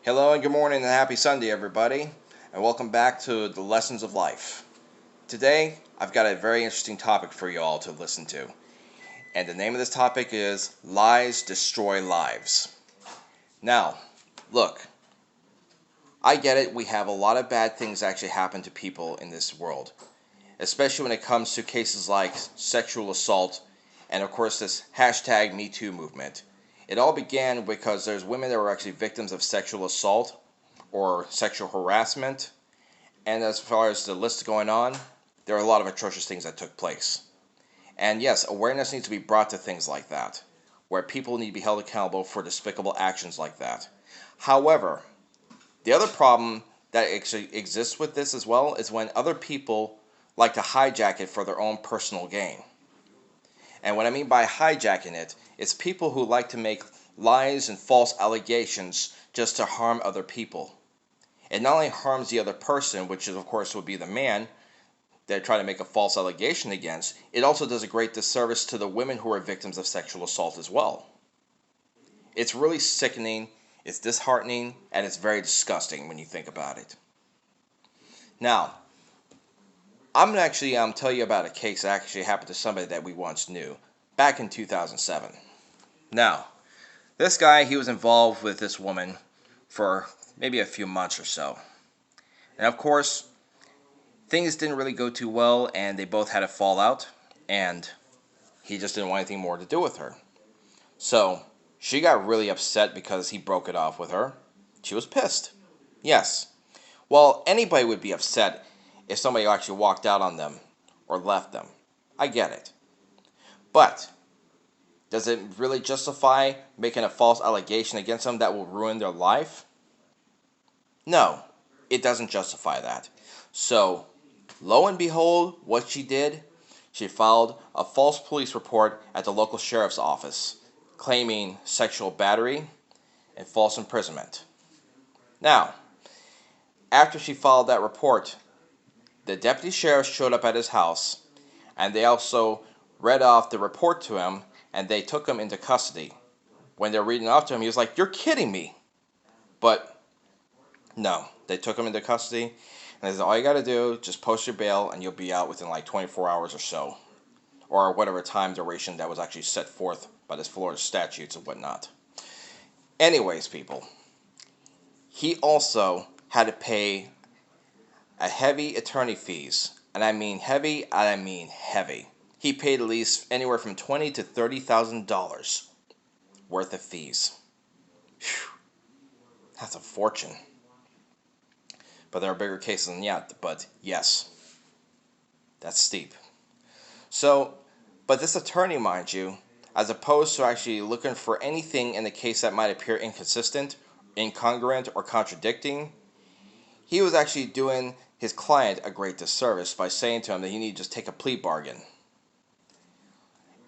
Hello and good morning and happy Sunday, everybody, and welcome back to the Lessons of Life. Today, I've got a very interesting topic for you all to listen to, and the name of this topic is Lies Destroy Lives. Now, look, I get it, we have a lot of bad things actually happen to people in this world, especially when it comes to cases like sexual assault and, of course, this hashtag #MeToo movement. It all began because there's women that were actually victims of sexual assault or sexual harassment. And as far as the list going on, there are a lot of atrocious things that took place. And yes, awareness needs to be brought to things like that, where people need to be held accountable for despicable actions like that. However, the other problem that actually exists with this as well is when other people like to hijack it for their own personal gain. And what I mean by hijacking it, it's people who like to make lies and false allegations just to harm other people. It not only harms the other person, which is, of course would be the man that try to make a false allegation against, it also does a great disservice to the women who are victims of sexual assault as well. It's really sickening, it's disheartening, and it's very disgusting when you think about it. Now, I'm going to actually tell you about a case that actually happened to somebody that we once knew back in 2007. Now, this guy, he was involved with this woman for maybe a few months or so. And of course, things didn't really go too well, and they both had a fallout, and he just didn't want anything more to do with her. So, she got really upset because he broke it off with her. She was pissed. Yes. Well, anybody would be upset if somebody actually walked out on them or left them. I get it. But, does it really justify making a false allegation against them that will ruin their life? No, it doesn't justify that. So, lo and behold, what she did, she filed a false police report at the local sheriff's office, claiming sexual battery and false imprisonment. Now, after she filed that report, the deputy sheriff showed up at his house, and they also read off the report to him, and they took him into custody. When they're reading off to him, he was like, "You're kidding me." But no, they took him into custody, and they said, all you got to do, just post your bail, and you'll be out within like 24 hours or so, or whatever time duration that was actually set forth by the Florida statutes and whatnot. Anyways, people, he also had to pay a heavy attorney fees, and I mean heavy, and I mean heavy. He paid at least anywhere from $20,000 to $30,000 worth of fees. Whew, that's a fortune. But there are bigger cases than that. But yes, that's steep. So, but this attorney, mind you, as opposed to actually looking for anything in the case that might appear inconsistent, incongruent, or contradicting, he was actually doing his client a great disservice by saying to him that he needed to just take a plea bargain.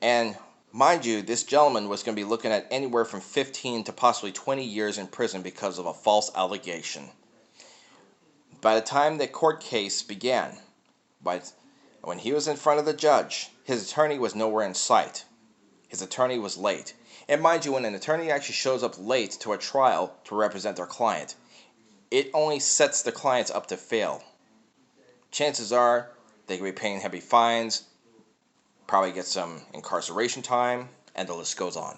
And mind you, this gentleman was going to be looking at anywhere from 15 to possibly 20 years in prison because of a false allegation. By the time the court case began, when he was in front of the judge, his attorney was nowhere in sight. His attorney was late. And mind you, when an attorney actually shows up late to a trial to represent their client, it only sets the clients up to fail. Chances are they could be paying heavy fines, probably get some incarceration time, and the list goes on.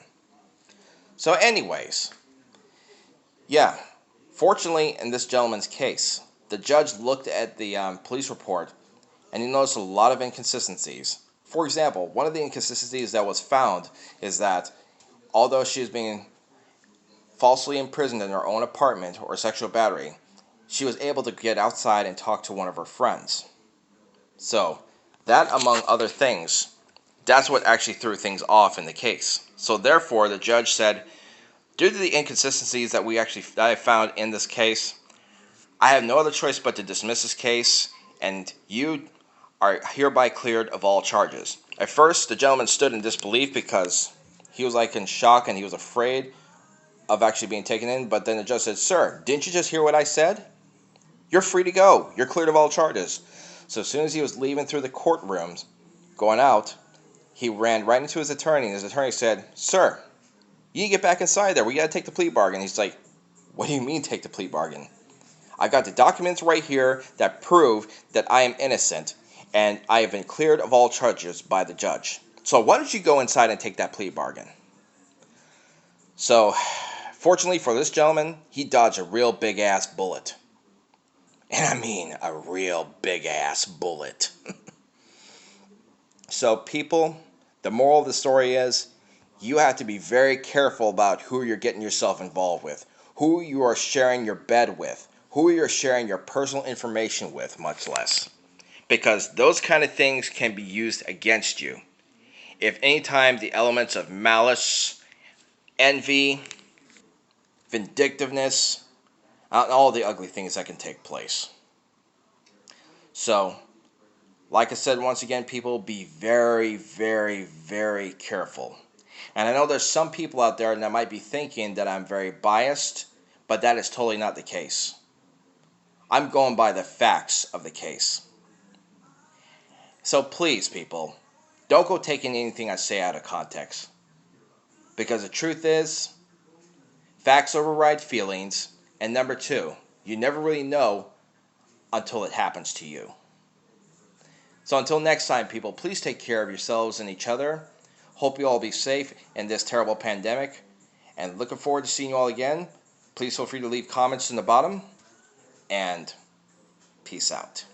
So anyways, yeah, fortunately in this gentleman's case, the judge looked at the police report and he noticed a lot of inconsistencies. For example, one of the inconsistencies that was found is that although she was being falsely imprisoned in her own apartment or sexual battery, she was able to get outside and talk to one of her friends. So, that among other things, that's what actually threw things off in the case. So therefore, the judge said, due to the inconsistencies that I found in this case, I have no other choice but to dismiss this case, and you are hereby cleared of all charges. At first, the gentleman stood in disbelief because he was like in shock and he was afraid of actually being taken in, but then the judge said, "Sir, didn't you just hear what I said? You're free to go. You're cleared of all charges." So as soon as he was leaving through the courtrooms, going out, he ran right into his attorney, and his attorney said, "Sir, you need to get back inside there. We got to take the plea bargain." He's like, What do you mean take the plea bargain? I've got the documents right here that prove that I am innocent and I have been cleared of all charges by the judge. So why don't you go inside and take that plea bargain? So, fortunately for this gentleman, he dodged a real big ass bullet. And I mean a real big ass bullet. So people, the moral of the story is, you have to be very careful about who you're getting yourself involved with, who you are sharing your bed with, who you're sharing your personal information with, much less. Because those kind of things can be used against you. If anytime the elements of malice, envy, vindictiveness, all the ugly things that can take place. So, like I said once again, people, be very, very, very careful. And I know there's some people out there that might be thinking that I'm very biased, but that is totally not the case. I'm going by the facts of the case. So please, people, don't go taking anything I say out of context. Because the truth is, facts override feelings, and number two, you never really know until it happens to you. So until next time, people, please take care of yourselves and each other. Hope you all be safe in this terrible pandemic. And looking forward to seeing you all again. Please feel free to leave comments in the bottom. And peace out.